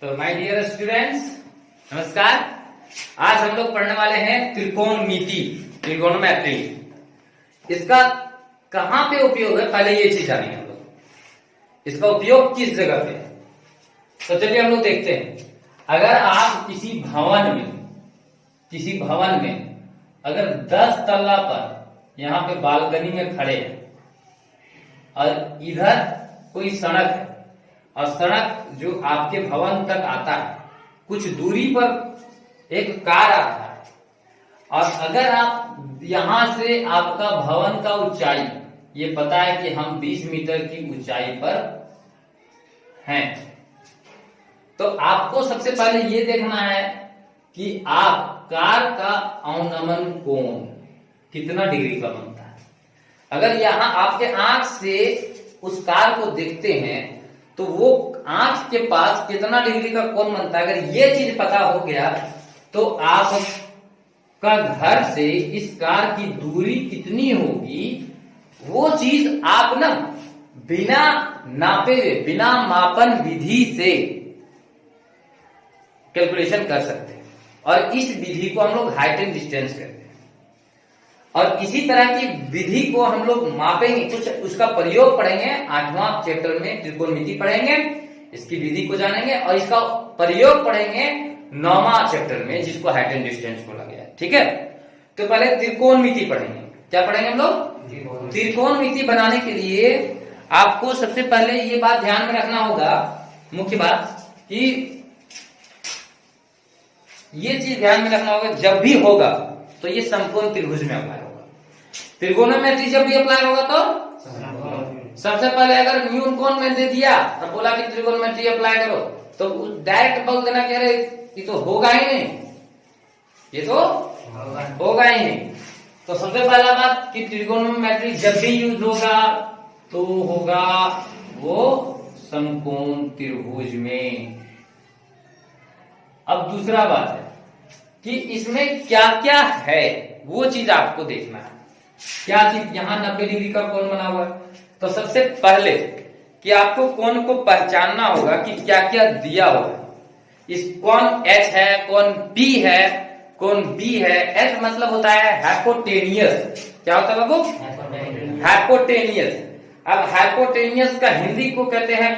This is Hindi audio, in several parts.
तो माय डियर स्टूडेंट्स, नमस्कार। आज हम लोग पढ़ने वाले हैं त्रिकोणमिति, ट्रिगोनोमेट्री। इसका कहां पे उपयोग है, पहले ये चीज जानेंगे हम लोग। इसका उपयोग किस जगह पे है, तो चलिए हम लोग देखते हैं। अगर आप किसी भवन में अगर 10 तल्ला पर यहाँ पे बालकनी में खड़े हैं और इधर कोई सड़क है और सड़क जो आपके भवन तक आता है, कुछ दूरी पर एक कार आता है और अगर आप यहां से आपका भवन का ऊंचाई ये पता है कि हम 20 मीटर की ऊंचाई पर हैं, तो आपको सबसे पहले ये देखना है कि आप कार का अवनमन कोण कितना डिग्री का बनता है। अगर यहां आपके आंख से उस कार को देखते हैं तो वो आंख के पास कितना डिग्री का कोण बनता है, अगर ये चीज पता हो गया तो आपका घर से इस कार की दूरी कितनी होगी वो चीज आप ना बिना नापे हुए, बिना मापन विधि से कैलकुलेशन कर सकते हैं। और इस विधि को हम लोग हाइट एंड डिस्टेंस कहते हैं। और इसी तरह की विधि को हम लोग मापेंगे, कुछ उसका प्रयोग पढ़ेंगे 8वां चैप्टर में, त्रिकोणमिति पढ़ेंगे, इसकी विधि को जानेंगे और इसका प्रयोग पढ़ेंगे 9वां चैप्टर में, जिसको हाइट एंड डिस्टेंस बोला गया है। ठीक है, तो पहले त्रिकोणमिति पढ़ेंगे। क्या पढ़ेंगे हम लोग? त्रिकोणमिति बनाने के लिए आपको सबसे पहले ये बात ध्यान में रखना होगा, मुख्य बात, कि ये चीज ध्यान में रखना होगा, जब भी होगा तो ये समकोण त्रिभुज में अप्लाई होगा। त्रिकोणमिति जब भी अप्लाई होगा तो सबसे पहले अगर न्यून कोण में दे दिया तो बोला कि त्रिकोणमिति अप्लाई करो, तो डायरेक्ट बोल देना कि अरे ये तो होगा ही नहीं, ये तो होगा ही नहीं। तो सबसे पहला बात कि त्रिकोणमिति जब भी यूज होगा तो होगा वो समकोण त्रिभुज में। अब दूसरा बात है कि इसमें क्या क्या है वो चीज आपको देखना है। क्या चीज, यहां 90 डिग्री का कोण बना हुआ है, तो सबसे पहले कि आपको कोण को पहचानना होगा कि क्या क्या दिया हुआ है। इस कोण H है, कोण P है, कोण B है। H मतलब होता है हाइपोटेनियस। क्या होता है बाबू? हाइपोटेनियस। अब हाइपोटेनियस का हिंदी को कहते हैं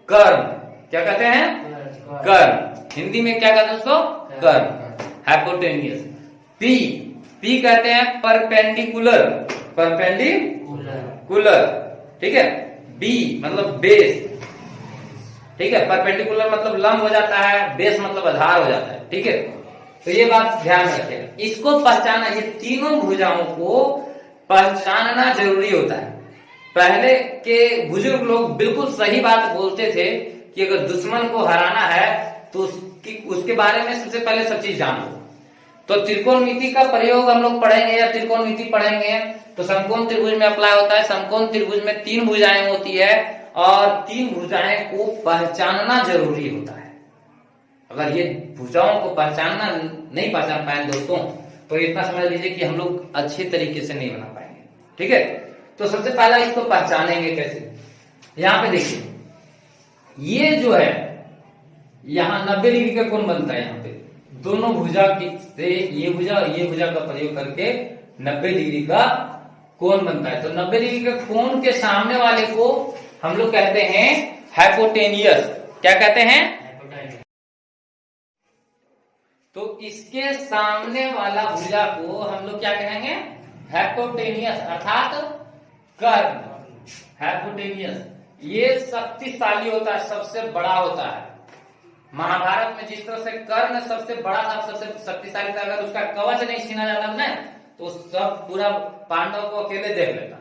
कर्ण। क्या कहते हैं? कर्ण। हिंदी में क्या कहते हैं उसको? कर्ण, हाइपोटेनियस। पी कहते हैं परपेंडिकुलर, परपेंडिकुलर। ठीक है। बी मतलब बेस। ठीक है, परपेंडिकुलर मतलब लंब हो जाता है, बेस मतलब आधार हो जाता है। ठीक है, तो ये बात ध्यान रखिएगा, इसको पहचाना, ये तीनों भुजाओं को पहचानना जरूरी होता है। पहले के बुजुर्ग लोग बिल्कुल सही बात बोलते थे कि अगर दुश्मन को हराना है तो उसके बारे में सबसे पहले सब चीज जान लो। तो त्रिकोणमिति का प्रयोग हम लोग पढ़ेंगे या त्रिकोणमिति पढ़ेंगे तो समकोण त्रिभुज में अप्लाई होता है। समकोण त्रिभुज में 3 भुजाएं होती है और 3 भुजाएं को पहचानना जरूरी होता है। अगर ये भुजाओं को पहचानना नहीं पहचान पाए दोस्तों तो इतना समझ लीजिए कि हम लोग अच्छे तरीके से नहीं बना पाएंगे। ठीक है, तो सबसे पहला इसको पहचानेंगे कैसे। यहां पे देखिए, ये जो है यहाँ 90 डिग्री का कोण बनता है। यहाँ पे दोनों भुजा से ये भुजा और ये भुजा का प्रयोग करके 90 डिग्री का कोण बनता है। तो 90 डिग्री के कोण के सामने वाले को हम लोग कहते हैं हाइपोटेनियस। क्या कहते हैं? तो इसके सामने वाला भुजा को हम लोग क्या कहेंगे? हाइपोटेनियस अर्थात कर्ण। हाइपोटेनियस ये शक्तिशाली होता है, सबसे बड़ा होता है। महाभारत में जिस तरह से कर्ण सबसे बड़ा था, सबसे शक्तिशाली था, अगर उसका कवच नहीं छीना जाता ना तो सब पूरा पांडव को अकेले देख लेता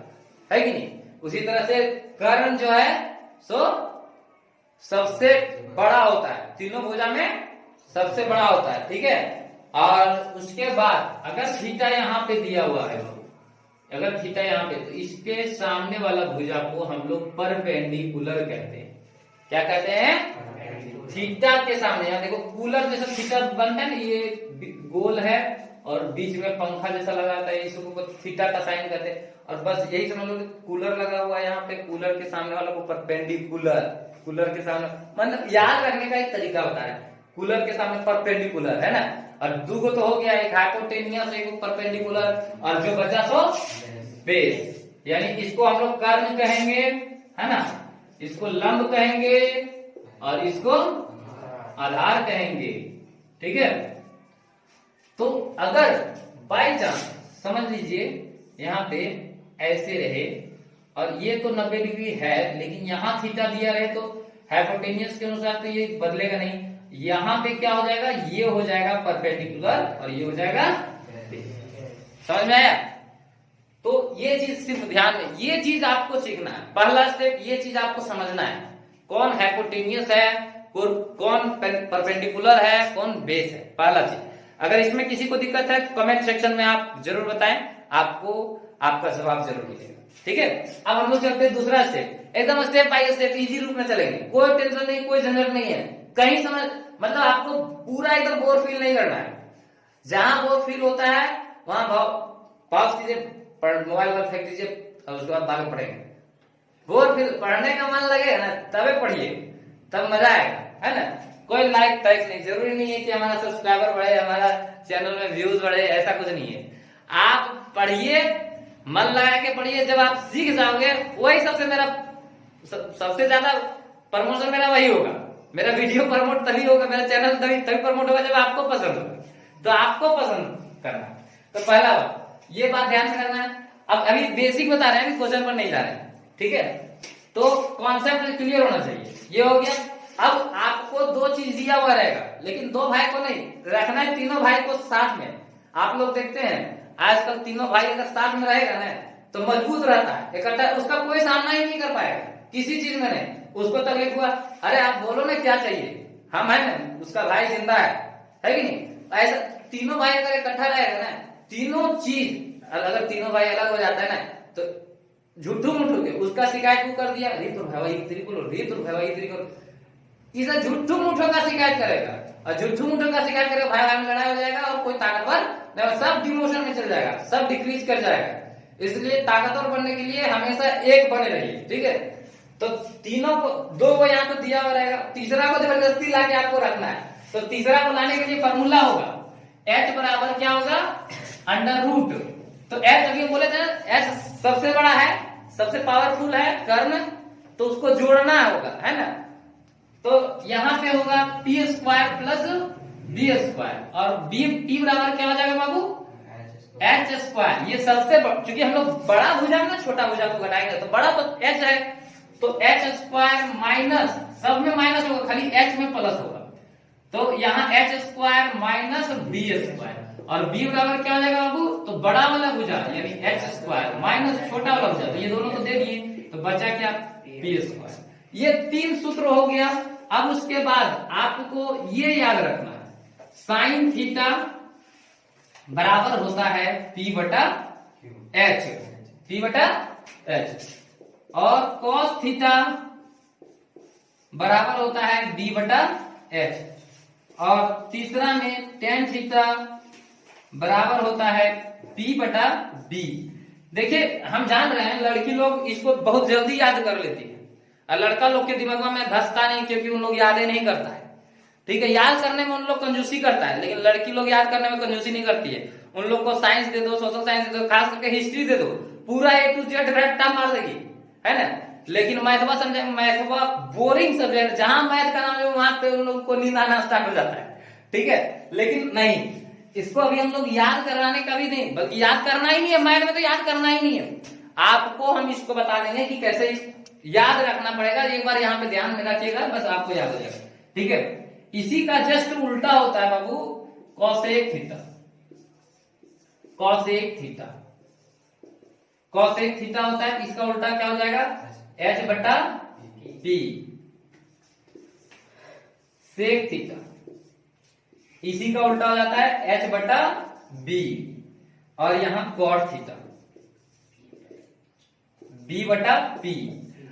है कि नहीं। उसी तरह से कर्ण जो है सो सबसे बड़ा होता है, तीनों भुजा में सबसे बड़ा होता है। ठीक है, और उसके बाद अगर थीटा यहाँ पे दिया हुआ है, अगर थीटा यहाँ पे, तो इसके सामने वाला भुजा को हम लोग परपेंडिकुलर कहते हैं। क्या कहते हैं? थीटा के सामने, यहाँ देखो कूलर जैसा थीटा बनता है ना, ये गोल है और बीच में पंखा जैसा लगाता है, इसको थीटा का साइन कहते हैं। और बस यही समझ लो कि कूलर लगा हुआ है यहाँ पे, कूलर के सामने वाला को परपेंडिकुलर कूलर के सामने, मतलब याद रखने का एक तरीका बता रहा है। कूलर के सामने परपेंडिकुलर है ना, और दूगो तो हो गया, एक हाइपोटेनियस एक परपेंडिकुलर, और जो बचा सो बेस, यानी इसको हम लोग कर्ण कहेंगे, है ना, इसको लंब कहेंगे और इसको आधार कहेंगे। ठीक है, तो अगर बाय चांस समझ लीजिए यहाँ पे ऐसे रहे और ये तो 90 डिग्री है, लेकिन यहाँ थीटा दिया रहे तो हाइपोटेनियस के अनुसार तो ये बदलेगा नहीं, यहाँ पे क्या हो जाएगा, ये हो जाएगा परपेंडिकुलर और ये हो जाएगा बेस। समझ में आया? तो ये चीज सिर्फ ध्यान में, ये चीज आपको सीखना है। पहला स्टेप ये चीज आपको समझना है, कौन हाइपोटेनियस है, कौन परपेंडिकुलर है, कौन बेस है, पहला चीज। अगर इसमें किसी को दिक्कत है तो कमेंट सेक्शन में आप जरूर बताएं, आपको आपका जवाब जरूर मिलेगा। ठीक है, अब हम लोग चलते हैं दूसरा स्टेप, एकदम स्टेप बाय स्टेप इजी रूप में चलेंगे, कोई टेंशन नहीं, कोई झंझट नहीं है, कहीं समझ, मतलब आपको पूरा एकदम बोर फील नहीं करना है। जहां बोर फील होता है वहां पॉज कीजिए, मोबाइल पर फेंक दीजिए और उसके बाद बाद में पढ़ेंगे। बोर फील, पढ़ने का मन लगेगा ना तबे पढ़िए, तब मजा आएगा, है ना। कोई लाइक टाइक नहीं, जरूरी नहीं है कि हमारा सब्सक्राइबर बढ़े, हमारा चैनल में व्यूज बढ़े, ऐसा कुछ नहीं है। आप पढ़िए, मन लगा के पढ़िए, जब आप सीख जाओगे वही सबसे ज्यादा प्रमोशन मेरा वही होगा, मेरा वीडियो प्रमोट तभी होगा, मेरा चैनल तभी प्रमोट होगा जब आपको पसंद होगा। तो आपको पसंद करना, तो पहला बात ये बात ध्यान से करना है। अब अभी बेसिक बता रहे हैं, क्वेश्चन पर नहीं जा रहे हैं। ठीक है, तो कॉन्सेप्ट क्लियर होना चाहिए, ये हो गया। अब आपको दो चीज दिया हुआ रहेगा, लेकिन दो भाई को नहीं रखना है, तीनों भाई को साथ में। आप लोग देखते हैं आजकल तीनों भाई अगर साथ में रहेगा ना तो मजबूत रहता है इकट्ठा, उसका कोई सामना ही नहीं कर पाएगा किसी चीज में नहीं। उसको तकलीफ हुआ, अरे आप बोलो ना क्या चाहिए, हम है ना, उसका भाई जिंदा है कि नहीं। ऐसा तीनों भाई अगर इकट्ठा रहेगा ना, तीनों चीज, अगर तीनों भाई अलग हो जाता है ना तो झूठू मुठू के उसका शिकायत को कर दिया, रे तो भाई इतनी को, रे तो भाई इतनी को, इसे झूठू मुठो का शिकायत करेगा, और झूठू मुठो का शिकायत करेगा, भाई भाई में लड़ाई हो जाएगा और कोई ताकतवर नहीं, सब डिमोशन में चल जाएगा, सब डिक्रीज कर जाएगा। इसलिए ताकतवर बनने के लिए हमेशा एक बने रहिए। ठीक है, तो तीनों को, दो को यहाँ पे दिया हुआ रहेगा, तीसरा को जबरदस्ती लाके आपको रखना है। तो तीसरा को लाने के लिए फॉर्मूला होगा h बराबर क्या होगा, अंडर रूट। तो h अभी बोले थे h सबसे बड़ा है, सबसे पावरफुल है कर्ण, तो उसको जोड़ना होगा, है ना। तो यहाँ पे होगा p square plus b square, और b बराबर क्या हो जाएगा बाबू, h स्क्वायर। ये सबसे, क्योंकि हम लोग बड़ा भुजा में छोटा भुजा को घटाएंगे तो बड़ा तो h है, तो h स्क्वायर माइनस, सब में माइनस होगा, खाली h में प्लस होगा, तो यहाँ h square minus b square, और b बराबर क्या हो जाएगा बाबू, तो बड़ा वाला भुजा यानी h स्क्वायर माइनस छोटा वाला भुजा, तो ये दोनों तो दे दिए, तो बचा क्या, b स्क्वायर। ये तीन सूत्र हो गया। अब उसके बाद आपको ये याद रखना है, साइन थीटा बराबर होता है p बटा h, और कॉस थीटा बराबर होता है b बटा h, और तीसरा में टेन थीटा बराबर होता है p बटा b। देखिए हम जान रहे हैं लड़की लोग इसको बहुत जल्दी याद कर लेती है, और लड़का लोग के दिमाग में धंसता नहीं, क्योंकि उन लोग यादें नहीं करता है। ठीक है, याद करने में उन लोग कंजूसी करता है, लेकिन लड़की लोग याद करने में कंजूसी नहीं करती है। उन लोग को साइंस दे दो, सोशल साइंस दे दो, खास करके हिस्ट्री दे दो, पूरा A to Z रट्टा मार देगी, है ना। लेकिन मैथवा समझे, मैथवा बोरिंग सब्जेक्ट, जहां मैथ का नाम है वहां पे उन लोग को नींद आना स्टार्ट हो जाता है। ठीक है, लेकिन नहीं, इसको अभी हम लोग याद कराने का भी नहीं, बल्कि याद करना ही नहीं है, मैथ में तो याद करना ही नहीं है। आपको हम इसको बता देंगे कि कैसे याद रखना पड़ेगा, एक बार यहाँ पे ध्यान में रखिएगा, बस आपको याद हो जाएगा। ठीक है, इसी का जस्ट उल्टा होता है बाबू cosec theta. Cosec theta, cosec theta होता है, इसका उल्टा क्या हो जाएगा, h बटा p। सेक थीटा, इसी का उल्टा हो जाता है h बटा b, और यहां कॉट थीटा b बटा p।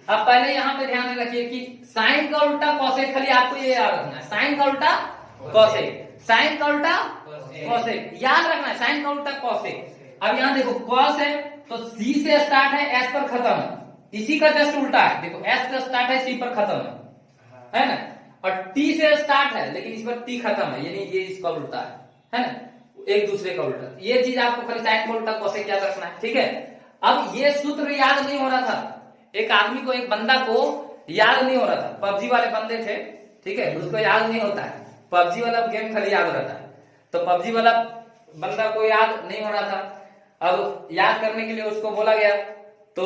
अब पहले यहाँ पे ध्यान में रखिए कि साइन का उल्टा कॉसेक, खाली आपको ये याद रखना है, साइन का उल्टा कॉसेक, साइन का उल्टा कॉसेक, याद रखना है, साइन का उल्टा कॉसेक। अब यहाँ देखो कॉस है तो c से स्टार्ट है, s पर खत्म है, इसी का जस्ट उल्टा है, देखो s से स्टार्ट है, c पर खत्म है, है ना, और टी से स्टार्ट है लेकिन इस पर टी खत्म है, यानी ये इसका उल्टा है ना, एक दूसरे का उल्टा। ये चीज आपको खाली साइन का उल्टा कोसेक याद रखना है, ठीक है। अब ये सूत्र याद नहीं हो रहा था, एक आदमी को, एक बंदा को याद नहीं हो रहा था। पबजी वाले बंदे थे, ठीक है, उसको याद नहीं होता है, पबजी वाला गेम खाली याद रहता है, तो पबजी वाला बंदा को याद नहीं हो रहा था। अब याद करने के लिए उसको बोला गया, तो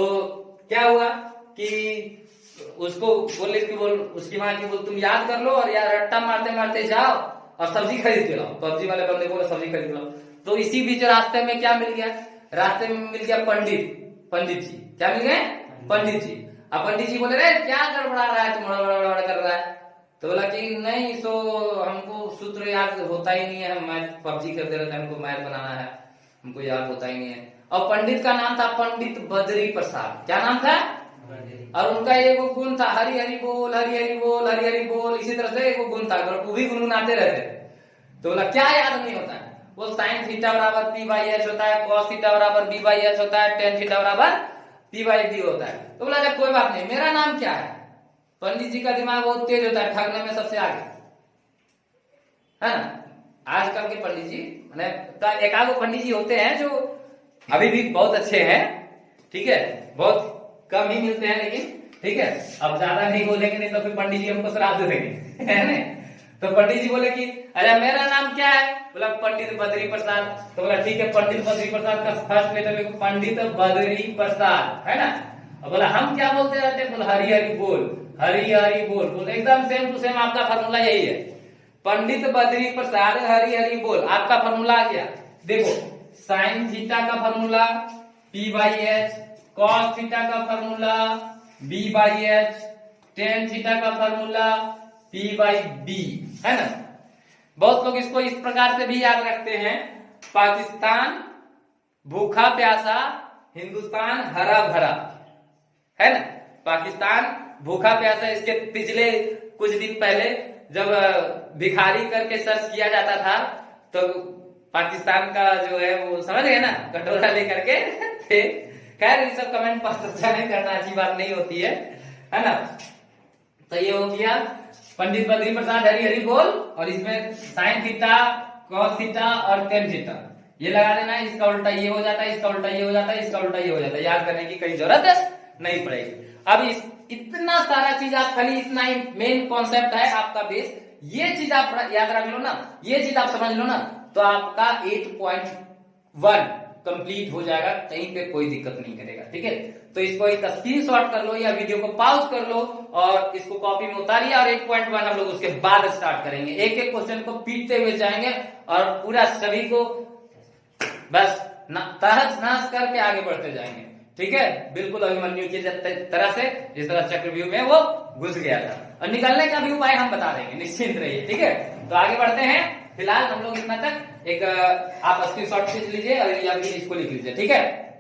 क्या हुआ कि उसको बोले कि बोल, उसकी माँ की बोल तुम याद कर लो और यार रट्टा मारते मारते जाओ और सब्जी खरीद के लाओ। पबजी वाले बंदे बोले सब्जी खरीद के लाओ। तो इसी बीच रास्ते में क्या मिल गया, रास्ते में मिल गया पंडित जी। क्या मिल गए? पंडित जी। अब पंडित जी बोले रे क्या गड़बड़ा रहा है, तुम बड़ा कर रहा है। तो बोला कि नहीं, तो हमको सूत्र याद होता ही नहीं है, हम मैच पबजी करते रहते हैं, हमको मैच बनाना है, हमको याद होता ही नहीं है। और पंडित का नाम था पंडित बद्री प्रसाद। क्या नाम था? और उनका एक गुण था, हरी हरी बोल, हरी हरी बोल, हरी हरी बोल, इसी तरह से एक गुण था, वो भी गुनगुनाते रहते थे। तो बोला क्या याद नहीं होता है? वो साइन थीटा बराबर पी बाई एच होता है, कॉस थीटा बराबर बी बाई एच होता है, टेन थीटा बराबर पी बाई डी होता है। तो बोला कोई बात नहीं, मेरा नाम क्या है? पंडित जी का दिमाग बहुत तेज होता है, ठगने में सबसे आगे, है ना। आजकल के पंडित जी, मैंने एक आध पंडित जी होते हैं जो अभी भी बहुत अच्छे हैं, ठीक है, बहुत कम ही मिलते हैं लेकिन, ठीक है। अब ज्यादा नहीं बोलेंगे, नहीं तो फिर पंडित जी हमको श्राद्ध देंगे, है ना। तो पंडित जी बोले कि अरे मेरा नाम क्या है? बोला पंडित बद्री प्रसाद। तो बोला ठीक है, पंडित बद्री प्रसाद का फर्स्ट लेटर लिखो, पंडित बद्री प्रसाद, है ना। और बोला हम क्या बोलते रहते हैं? बोला हरी हरी बोल, हरी हरी बोल। बोले एकदम सेम टू सेम आपका फॉर्मूला यही है, पंडित बद्री प्रसाद हरी हरी बोल। आपका फॉर्मूला आ गया, देखो साइन थीटा का formula P by H, cos theta का formula B by H, tan theta का फॉर्मूला पी बाई बी, है ना। बहुत लोग इसको इस प्रकार से भी याद रखते हैं, पाकिस्तान भूखा प्यासा, हिंदुस्तान हरा भरा, है ना। पाकिस्तान भूखा प्यासा, इसके पिछले कुछ दिन पहले जब भिखारी करके सर्च किया जाता था तो पाकिस्तान का जो है वो समझ गए ना, कटोरा लेकर के थे। खैर ये सब कमेंट पर चर्चा नहीं करना, अच्छी बात नहीं होती है ना। तो ये हो गया पंडित बद्री प्रसाद हरी हरी बोल, और इसमें साइन थीटा, कॉस थीटा और टेन थीटा ये लगा देना है। इसका उल्टा ये हो जाता है, इसका उल्टा ये हो जाता है, इसका उल्टा ये हो जाता है। याद करने की कोई जरूरत नहीं पड़ेगी। अब इतना सारा चीज आप खाली इतना ही मेन कॉन्सेप्ट है आपका बेस, ये चीज आप याद रख लो ना, ये चीज आप समझ लो ना, तो आपका 8.1 कंप्लीट हो जाएगा, कहीं पे कोई दिक्कत नहीं करेगा, ठीक है। तो इसको एक स्क्रीनशॉट कर लो या वीडियो को पॉज कर लो और इसको कॉपी में उतारिए, और 8.1 हम लोग उसके बाद स्टार्ट करेंगे। एक एक क्वेश्चन को पीटते हुए जाएंगे और पूरा सभी को बस तहस नहस करके आगे बढ़ते जाएंगे, ठीक है। बिल्कुल अभिमन्यु की तरह से, जिस तरह चक्रव्यूह में वो घुस गया था, और निकलने का भी उपाय हम बता देंगे, निश्चिंत रहिए, ठीक है। तो आगे बढ़ते हैं, फिलहाल हम लोग इतना तक एक आप स्क्रीनशॉट खींच लीजिए और या फिर इसको लिख लीजिए, ठीक है।